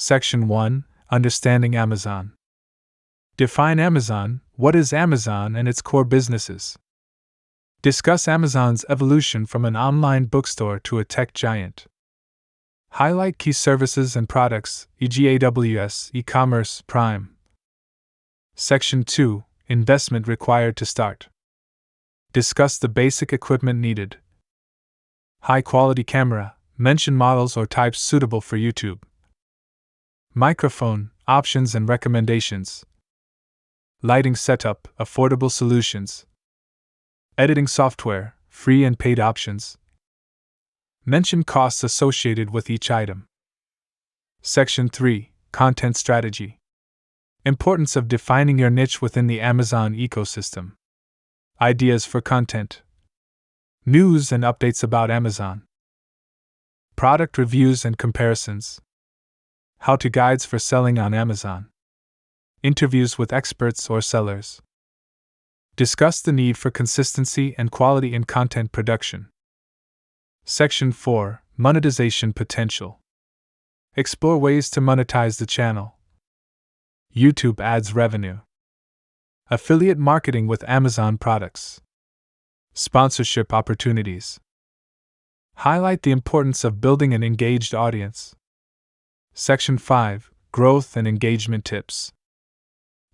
Section 1. Understanding Amazon. Define Amazon. What is Amazon and its core businesses? Discuss Amazon's evolution from an online bookstore to a tech giant. Highlight key services and products, e.g., AWS, e-commerce, Prime. Section 2. Investment required to start. Discuss the basic equipment needed. High-quality camera. Mention models or types suitable for YouTube. Microphone, options and recommendations. Lighting setup, affordable solutions. Editing software, free and paid options. Mention costs associated with each item. Section 3. Content strategy. Importance of defining your niche within the Amazon ecosystem. Ideas for content. News and updates about Amazon. Product reviews and comparisons. How-to guides for selling on Amazon. Interviews with experts or sellers. Discuss the need for consistency and quality in content production. Section 4. Monetization Potential. Explore ways to monetize the channel. YouTube ads revenue. Affiliate marketing with Amazon products. Sponsorship opportunities. Highlight the importance of building an engaged audience. Section 5. Growth and engagement tips.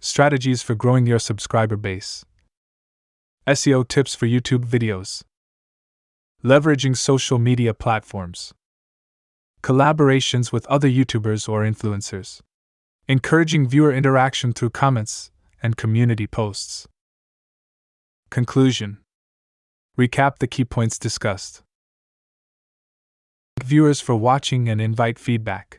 Strategies for growing your subscriber base. SEO tips for YouTube videos. Leveraging social media platforms. Collaborations with other YouTubers or influencers. Encouraging viewer interaction through comments and community posts. Conclusion. Recap the key points discussed. Thank viewers for watching and invite feedback.